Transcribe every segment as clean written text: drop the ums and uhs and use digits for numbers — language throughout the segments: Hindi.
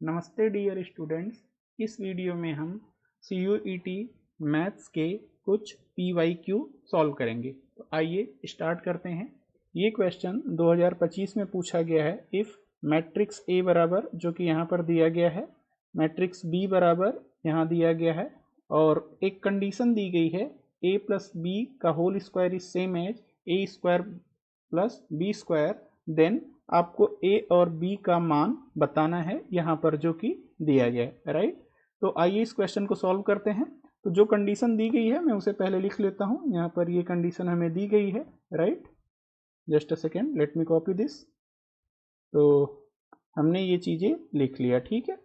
नमस्ते डियर स्टूडेंट्स। इस वीडियो में हम CUET मैथ्स के कुछ PYQ सॉल्व करेंगे। तो आइए स्टार्ट करते हैं। ये क्वेश्चन 2025 में पूछा गया है। इफ़ मैट्रिक्स A बराबर, जो कि यहाँ पर दिया गया है, मैट्रिक्स B बराबर यहाँ दिया गया है, और एक कंडीशन दी गई है A प्लस बी का whole square is same as A square plus B square, then आपको A और B का मान बताना है यहाँ पर, जो कि दिया गया है, राइट। तो आइए इस क्वेश्चन को सॉल्व करते हैं। तो जो कंडीशन दी गई है मैं उसे पहले लिख लेता हूँ। यहाँ पर ये कंडीशन हमें दी गई है, right. Just a second, let me copy this. तो हमने ये चीज़ें लिख लिया, ठीक है।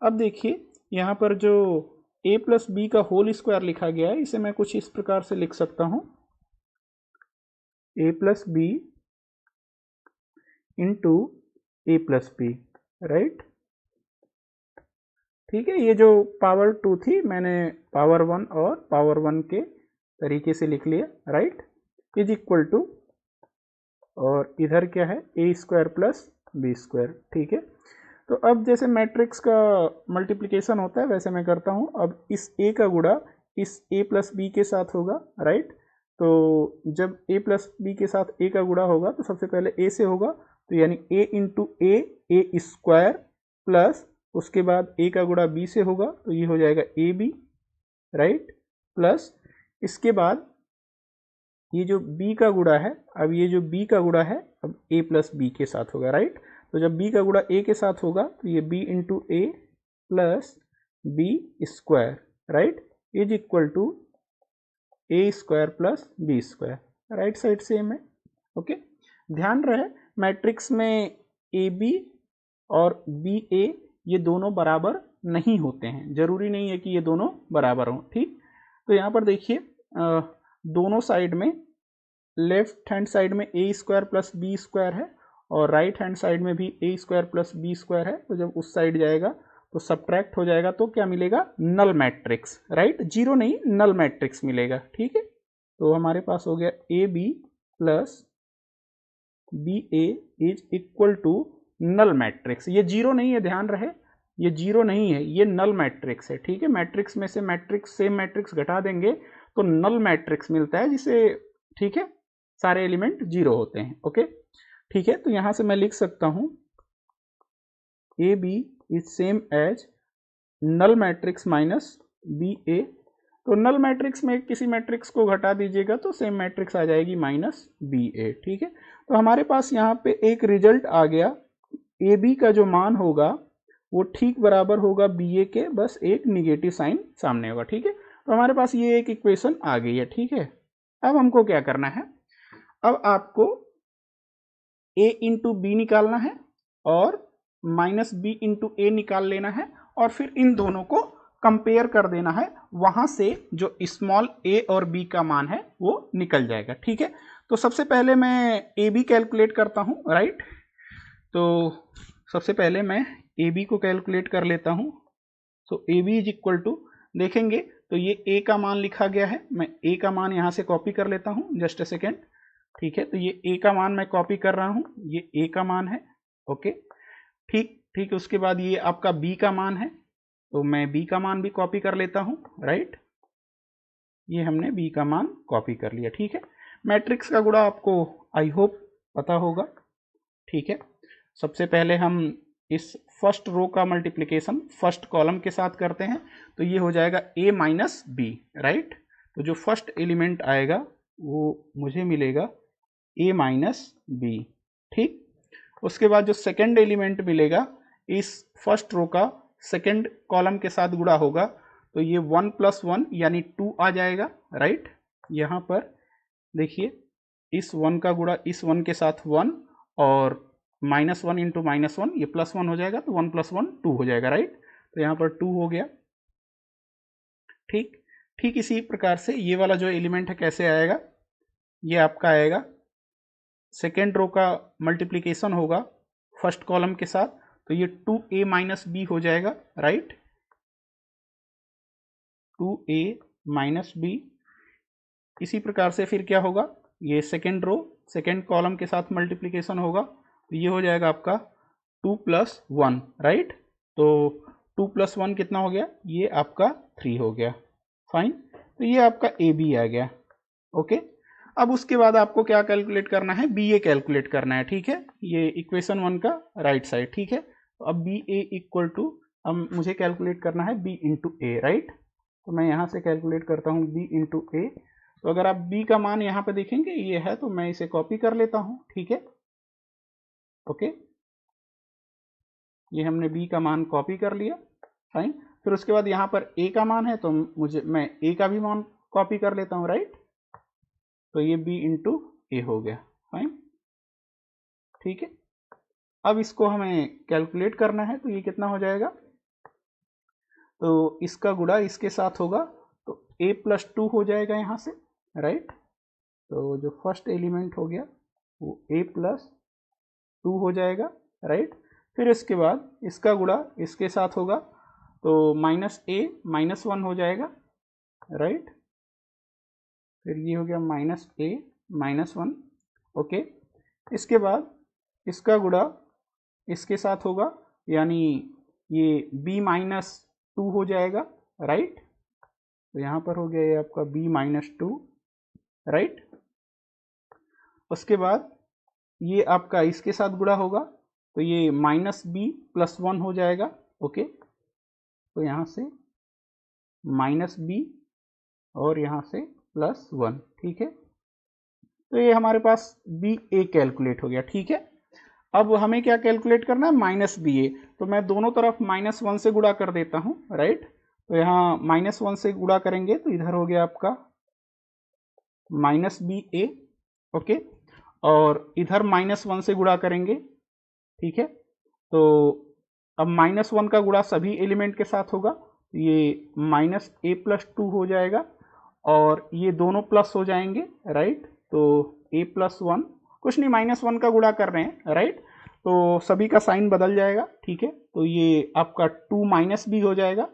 अब देखिए यहाँ पर जो A प्लस बी का होल स्क्वायर लिखा गया है, इसे मैं कुछ इस प्रकार से लिख सकता हूँ, A plus B into A plus B, right. ठीक है, ये जो पावर 2 थी मैंने पावर 1 और पावर 1 के तरीके से लिख लिया, राइट। इज इक्वल टू, और इधर क्या है, A square plus B square, ठीक है। तो अब जैसे मैट्रिक्स का मल्टीप्लिकेशन होता है वैसे मैं करता हूँ। अब इस A का गुणा इस A प्लस बी के साथ होगा, राइट। तो जब A प्लस बी के साथ A का गुणा होगा तो सबसे पहले A से होगा, तो यानी A into A square, plus उसके बाद A का गुणा B से होगा तो ये हो जाएगा AB, राइट। प्लस इसके बाद ये जो B का गुणा है, अब ये जो B का गुणा है अब A प्लस बी के साथ होगा, राइट। तो जब B का गुणा A के साथ होगा तो ये B into A plus B square, right, is equal to A square plus B square, right side same है, ओके। ध्यान रहे मैट्रिक्स में AB और BA ये दोनों बराबर नहीं होते हैं, जरूरी नहीं है कि ये दोनों बराबर हों, ठीक। तो यहाँ पर देखिए दोनों साइड में, लेफ्ट हैंड साइड में A square plus B square है और राइट हैंड साइड में भी A square plus B square है। तो जब उस साइड जाएगा तो सब्ट्रैक्ट हो जाएगा तो क्या मिलेगा, नल मैट्रिक्स, राइट। जीरो नहीं, नल मैट्रिक्स मिलेगा, ठीक है। तो हमारे पास हो गया AB plus BA is equal to null matrix. ये जीरो नहीं है, ध्यान रहे, ये जीरो नहीं है, ये नल मैट्रिक्स है, ठीक है। मैट्रिक्स में से मैट्रिक्स, सेम मैट्रिक्स घटा देंगे तो नल मैट्रिक्स मिलता है, जिसे, ठीक है, सारे एलिमेंट जीरो होते हैं, ओके, ठीक है। तो यहां से मैं लिख सकता हूं AB is same as null matrix minus BA। तो नल मैट्रिक्स में किसी मैट्रिक्स को घटा दीजिएगा तो सेम मैट्रिक्स आ जाएगी माइनस BA, ठीक है। तो हमारे पास यहाँ पे एक रिजल्ट आ गया, AB का जो मान होगा वो ठीक बराबर होगा BA के, बस एक निगेटिव साइन सामने होगा, ठीक है। तो हमारे पास ये एक इक्वेशन आ गई है, ठीक है। अब हमको क्या करना है, अब आपको A इंटू बी निकालना है और माइनस B इंटू A निकाल लेना है, और फिर इन दोनों को कंपेयर कर देना है, वहां से जो स्मॉल a और b का मान है वो निकल जाएगा, ठीक है। तो सबसे पहले मैं AB कैलकुलेट करता हूं, राइट। तो सबसे पहले मैं AB को कैलकुलेट कर लेता हूं। सो AB इज इक्वल टू, देखेंगे तो ये A का मान लिखा गया है, मैं A का मान यहां से कॉपी कर लेता हूं, जस्ट अ सेकेंड, ठीक है। तो ये A का मान मैं कॉपी कर रहा हूं, ये A का मान है, ओके, ठीक ठीक। उसके बाद ये आपका B का मान है, तो मैं B का मान भी कॉपी कर लेता हूं, राइट। ये हमने B का मान कॉपी कर लिया, ठीक है। मैट्रिक्स का गुणा आपको आई होप पता होगा, ठीक है। सबसे पहले हम इस फर्स्ट रो का मल्टीप्लिकेशन फर्स्ट कॉलम के साथ करते हैं, तो ये हो जाएगा A माइनस बी, राइट। तो जो फर्स्ट एलिमेंट आएगा वो मुझे मिलेगा A माइनस बी, ठीक। उसके बाद जो सेकेंड एलिमेंट मिलेगा, इस फर्स्ट रो का सेकेंड कॉलम के साथ गुणा होगा, तो ये 1 प्लस 1 यानी 2 आ जाएगा, राइट। यहाँ पर देखिए इस 1 का गुणा इस 1 के साथ 1, और माइनस 1 इंटू माइनस 1 ये प्लस 1 हो जाएगा, तो 1 प्लस 1 2 हो जाएगा, राइट। तो यहाँ पर 2 हो गया, ठीक ठीक। इसी प्रकार से ये वाला जो एलिमेंट है कैसे आएगा, ये आपका आएगा, सेकेंड रो का मल्टीप्लिकेशन होगा फर्स्ट कॉलम के साथ, तो ये 2A माइनस बी हो जाएगा, राइट। 2A minus B. इसी प्रकार से फिर क्या होगा, ये सेकेंड रो सेकेंड कॉलम के साथ मल्टीप्लिकेशन होगा, तो ये हो जाएगा आपका 2 प्लस 1, राइट। तो 2 + 1 कितना हो गया, ये आपका 3 हो गया। फाइन, तो ये आपका ए बी आ गया। ओके, अब उसके बाद आपको क्या कैलकुलेट करना है, बी ए कैलकुलेट करना है। ठीक है, ये इक्वेशन 1 का राइट साइड। ठीक है, तो अब बी ए इक्वल टू, अब मुझे कैलकुलेट करना है बी इंटू ए, राइट। तो मैं यहाँ से कैलकुलेट करता हूँ बी इंटू ए। तो अगर आप b का मान यहाँ पे देखेंगे ये है, तो मैं इसे कॉपी कर लेता हूँ। ठीक है, ओके, ये हमने b का मान कॉपी कर लिया। फाइन, फिर उसके बाद यहाँ पर a का मान है, तो मैं a का भी मान कॉपी कर लेता हूँ, राइट। तो ये b इंटू ए हो गया। फाइन, ठीक है, अब इसको हमें कैलकुलेट करना है, तो ये कितना हो जाएगा, तो इसका गुणा इसके साथ होगा, तो a + 2 हो जाएगा यहाँ से, राइट। तो जो फर्स्ट एलिमेंट हो गया वो a + 2 हो जाएगा, राइट। फिर इसके बाद इसका गुणा इसके साथ होगा, तो -a -1 हो जाएगा, राइट। फिर ये हो गया -a -1। ओके, इसके बाद इसका गुणा इसके साथ होगा, यानी ये b -2 हो जाएगा, राइट। तो यहाँ पर हो गया ये आपका b -2, राइट। उसके बाद ये आपका इसके साथ गुणा होगा, तो ये -b + 1 हो जाएगा। ओके, तो यहाँ से -b और यहाँ से +1। ठीक है, तो ये हमारे पास बी ए कैलकुलेट हो गया। ठीक है, अब हमें क्या कैलकुलेट करना है, -ba। तो मैं दोनों तरफ -1 से गुणा कर देता हूँ, राइट। तो यहाँ -1 से गुणा करेंगे तो इधर हो गया आपका -ba। ओके, और इधर -1 से गुणा करेंगे। ठीक है, तो अब -1 का गुणा सभी एलिमेंट के साथ होगा, ये -a + 2 हो जाएगा, और ये दोनों प्लस हो जाएंगे, राइट। तो a + 1, कुछ नहीं, -1 का गुणा कर रहे हैं, राइट। तो सभी का साइन बदल जाएगा। ठीक है, तो ये आपका 2 - b हो जाएगा।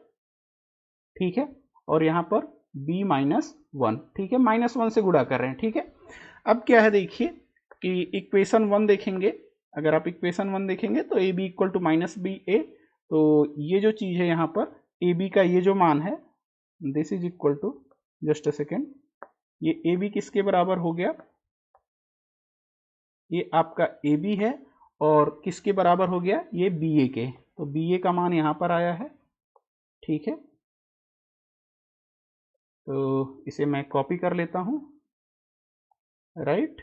ठीक है, और यहाँ पर b -1। ठीक है, -1 से गुणा कर रहे हैं। ठीक है, अब क्या है देखिए कि इक्वेशन 1 देखेंगे, अगर आप इक्वेशन 1 देखेंगे तो ab = -ba। तो ये जो चीज़ है यहाँ पर ab का ये जो मान है, this is equal to, just a second, ये ab किसके बराबर हो गया, ये आपका ab है, और किसके बराबर हो गया, ये ba के। तो ba का मान यहाँ पर आया है। ठीक है, तो इसे मैं कॉपी कर लेता हूँ, राइट।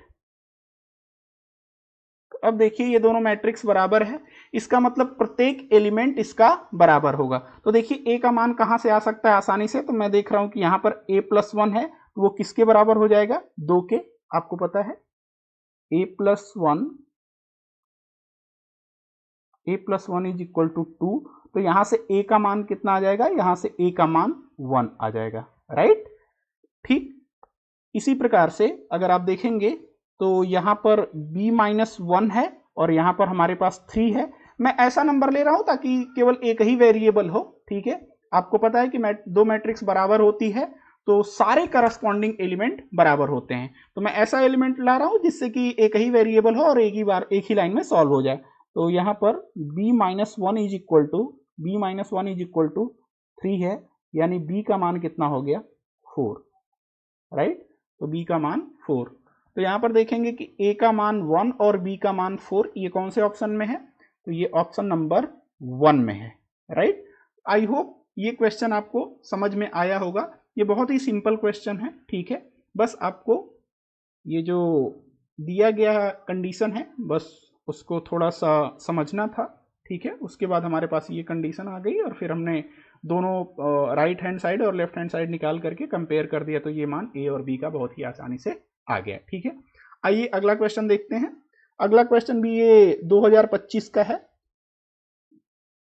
अब देखिए ये दोनों मैट्रिक्स बराबर है, इसका मतलब प्रत्येक एलिमेंट इसका बराबर होगा। तो देखिए a का मान कहाँ से आ सकता है आसानी से, तो मैं देख रहा हूं कि यहाँ पर a + 1 है, तो वो किसके बराबर हो जाएगा, 2 के। आपको पता है a + 1 इज इक्वल टू 2। तो यहां से a का मान कितना आ जाएगा, यहां से a का मान 1 आ जाएगा, राइट। ठीक, इसी प्रकार से अगर आप देखेंगे तो यहाँ पर b -1 है, और यहाँ पर हमारे पास 3 है। मैं ऐसा नंबर ले रहा हूं ताकि केवल एक ही वेरिएबल हो। ठीक है, आपको पता है कि दो मैट्रिक्स बराबर होती है तो सारे करस्पॉन्डिंग एलिमेंट बराबर होते हैं। तो मैं ऐसा एलिमेंट ला रहा हूं जिससे कि एक ही वेरिएबल हो और एक ही लाइन में सॉल्व हो जाए। तो यहाँ पर b -1 इज इक्वल टू 3 है, यानी b का मान कितना हो गया, 4, राइट। तो b का मान 4। तो यहाँ पर देखेंगे कि a का मान 1 और b का मान 4, ये कौन से ऑप्शन में है, तो ये ऑप्शन नंबर 1 में है, राइट। आई होप ये क्वेश्चन आपको समझ में आया होगा। ये बहुत ही सिंपल क्वेश्चन है। ठीक है, बस आपको ये जो दिया गया कंडीशन है बस उसको थोड़ा सा समझना था। ठीक है, उसके बाद हमारे पास ये कंडीशन आ गई और फिर हमने दोनों राइट हैंड साइड और लेफ्ट हैंड साइड निकाल करके कंपेयर कर दिया, तो ये मान a और b का बहुत ही आसानी से आ गया। ठीक है, आइए अगला क्वेश्चन देखते हैं। अगला क्वेश्चन भी ये 2025 का है।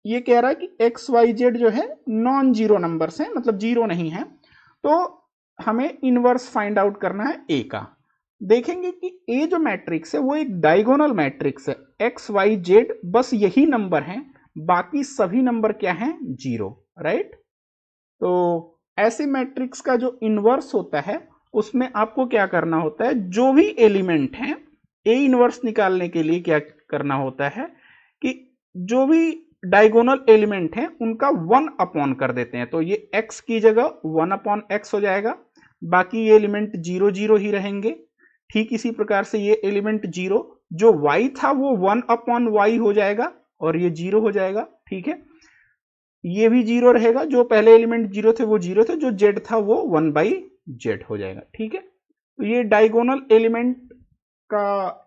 ये कह रहा है कि एक्स वाई जेड जो है नॉन जीरो नंबर्स हैं, मतलब जीरो नहीं है, तो हमें इनवर्स फाइंड आउट करना है ए का। देखेंगे कि ए जो मैट्रिक्स है वो एक डायगोनल मैट्रिक्स है, एक्स वाई जेड बस यही नंबर हैं, बाकी सभी नंबर क्या हैं, जीरो, राइट। तो ऐसे मैट्रिक्स का जो इनवर्स होता है उसमें आपको क्या करना होता है, जो भी एलिमेंट हैं ए इनवर्स निकालने के लिए क्या करना होता है कि जो भी डायगोनल एलिमेंट हैं उनका 1 अपॉन कर देते हैं, तो ये x की जगह 1 अपॉन x हो जाएगा, बाकी ये एलिमेंट 0 0 ही रहेंगे। ठीक इसी प्रकार से ये एलिमेंट 0 जो y था वो 1 अपॉन y हो जाएगा और ये 0 हो जाएगा। ठीक है, ये भी 0 रहेगा, जो पहले एलिमेंट 0 थे वो 0 थे, जो z था वो 1 बाई z हो जाएगा। ठीक है, तो ये डायगोनल एलिमेंट का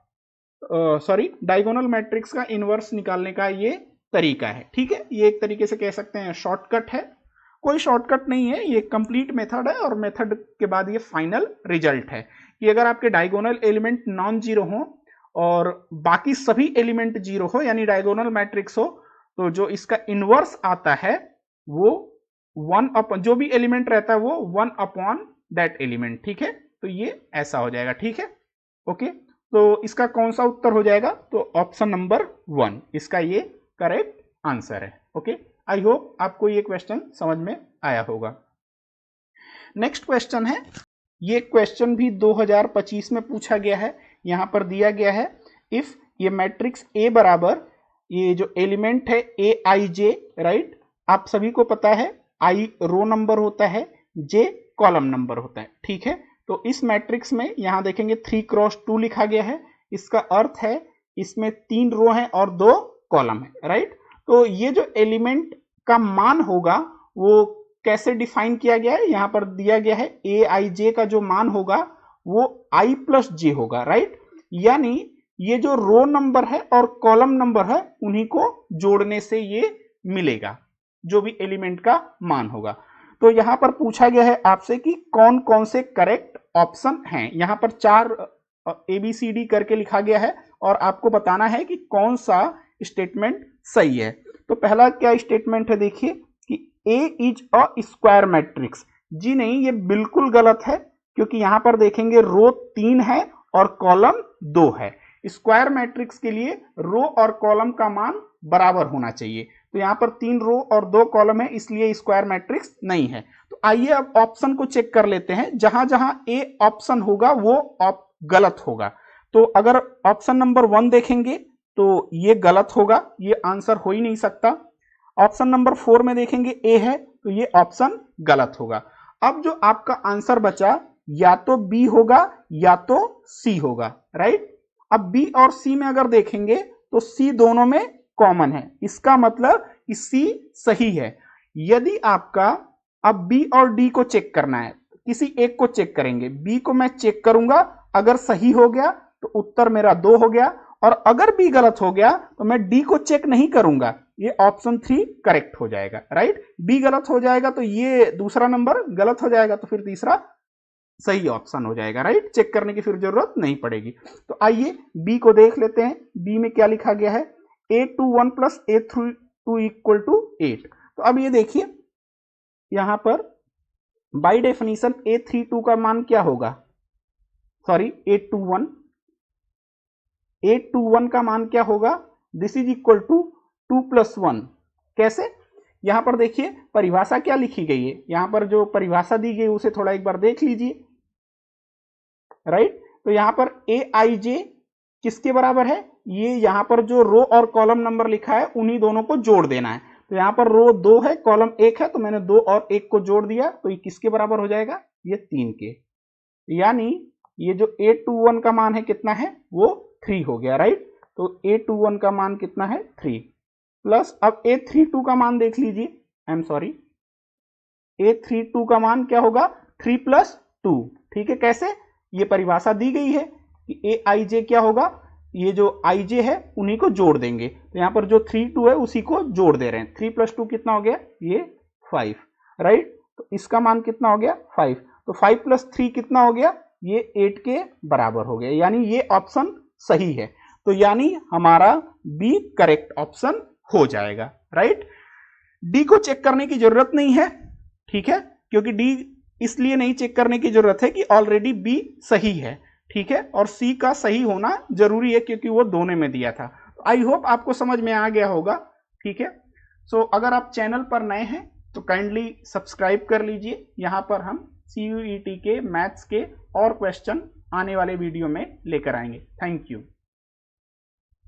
डायगोनल मैट्रिक्स का इनवर्स निकालने का ये तरीका है। ठीक है, ये एक तरीके से कह सकते हैं शॉर्टकट है, कोई शॉर्टकट नहीं है, ये कंप्लीट मेथड है और मेथड के बाद ये फाइनल रिजल्ट है कि अगर आपके डायगोनल एलिमेंट नॉन जीरो हो और बाकी सभी एलिमेंट जीरो हो यानी डायगोनल मैट्रिक्स हो, तो जो इसका इनवर्स आता है वो 1 अपॉन, जो भी एलिमेंट रहता है वो 1 अपॉन दैट एलिमेंट। ठीक है, तो ये ऐसा हो जाएगा। ठीक है, ओके, तो इसका कौन सा उत्तर हो जाएगा, तो ऑप्शन नंबर 1 इसका ये करेक्ट आंसर है। ओके, आई होप आपको ये क्वेश्चन समझ में आया होगा। नेक्स्ट क्वेश्चन है, ये क्वेश्चन भी 2025 में पूछा गया है। यहां पर दिया गया है इफ ये मैट्रिक्स ए बराबर, ये जो एलिमेंट है ए आई जे, राइट, आप सभी को पता है आई रो नंबर होता है, जे कॉलम नंबर होता है। ठीक है, तो इस मैट्रिक्स में यहां देखेंगे 3 क्रॉस 2 लिखा गया है, इसका अर्थ है इसमें 3 रो हैं और 2 कॉलम है, राइट। तो ये जो एलिमेंट का मान होगा वो कैसे डिफाइन किया गया है, यहां पर दिया गया है ए आई जे का जो मान होगा वो आई प्लस जे होगा, राइट। यानी ये जो रो नंबर है और कॉलम नंबर है उन्हीं को जोड़ने से ये मिलेगा जो भी एलिमेंट का मान होगा। तो यहां पर पूछा गया है आपसे कि कौन कौन से करेक्ट ऑप्शन हैं। यहां पर 4 ABCD करके लिखा गया है और आपको बताना है कि कौन सा स्टेटमेंट सही है। तो पहला क्या स्टेटमेंट है, देखिए कि A is a square matrix. जी नहीं, ये बिल्कुल गलत है, क्योंकि यहां पर देखेंगे रो 3 है और कॉलम 2 है। स्क्वायर मैट्रिक्स के लिए रो और कॉलम का मान बराबर होना चाहिए, तो यहां पर 3 रो और 2 कॉलम है, इसलिए स्क्वायर मैट्रिक्स नहीं है। तो आइए अब ऑप्शन को चेक कर लेते हैं, जहां जहां ए ऑप्शन होगा वो गलत होगा। तो अगर ऑप्शन नंबर 1 देखेंगे तो ये गलत होगा, ये आंसर हो ही नहीं सकता। ऑप्शन नंबर 4 में देखेंगे ए है तो ये ऑप्शन गलत होगा। अब जो आपका आंसर बचा या तो बी होगा या तो सी होगा, राइट। अब बी और सी में अगर देखेंगे तो सी दोनों में कॉमन है, इसका मतलब कि सी सही है। यदि आपका अब बी और डी को चेक करना है, किसी एक को चेक करेंगे, बी को मैं चेक करूंगा, अगर सही हो गया तो उत्तर मेरा 2 हो गया, और अगर बी गलत हो गया तो मैं डी को चेक नहीं करूंगा, ये ऑप्शन 3 करेक्ट हो जाएगा, राइट। बी गलत हो जाएगा तो ये दूसरा नंबर गलत हो जाएगा, तो फिर तीसरा सही ऑप्शन हो जाएगा, राइट। चेक करने की फिर जरूरत नहीं पड़ेगी। तो आइए बी को देख लेते हैं, बी में क्या लिखा गया है, a21 plus a32 equal to 8। तो अब ये देखिए यहां पर बाय डेफिनेशन a32 का मान क्या होगा, सॉरी a21 का मान क्या होगा, this is equal to 2 plus 1। कैसे, यहां पर देखिए परिभाषा क्या लिखी गई है, यहां पर जो परिभाषा दी गई उसे थोड़ा एक बार देख लीजिए, राइट। तो यहां पर ए आई जे किसके बराबर है, ये यहां पर जो रो और कॉलम नंबर लिखा है उन्हीं दोनों को जोड़ देना है। तो यहां पर रो 2 है कॉलम 1 है, तो मैंने 2 और 1 को जोड़ दिया, तो ये किसके बराबर हो जाएगा, ये 3 के। यानी ये जो a21 का मान है कितना है, वो 3 हो गया, राइट। तो a21 का मान कितना है, 3 प्लस, अब a32 का मान देख लीजिए, आई एम सॉरी, a32 का मान क्या होगा, 3 प्लस 2। ठीक है, कैसे, ये परिभाषा दी गई है कि ए आई जे क्या होगा, ये जो आई जे है उन्हीं को जोड़ देंगे, तो यहां पर जो 3 2 है उसी को जोड़ दे रहे हैं। 3 प्लस 2 कितना हो गया, ये 5, राइट। तो इसका मान कितना हो गया, 5। तो 5 प्लस 3 कितना हो गया, ये 8 के बराबर हो गया, यानी ये ऑप्शन सही है। तो यानी हमारा बी करेक्ट ऑप्शन हो जाएगा, राइट। डी को चेक करने की जरूरत नहीं है, ठीक है, क्योंकि डी इसलिए नहीं चेक करने की जरूरत है कि ऑलरेडी बी सही है, ठीक है, और सी का सही होना जरूरी है क्योंकि वो दोनों में दिया था। आई होप आपको समझ में आ गया होगा, ठीक है। सो अगर आप चैनल पर नए हैं तो काइंडली सब्सक्राइब कर लीजिए, यहां पर हम CUET के मैथ्स के और क्वेश्चन आने वाले वीडियो में लेकर आएंगे। Thank you.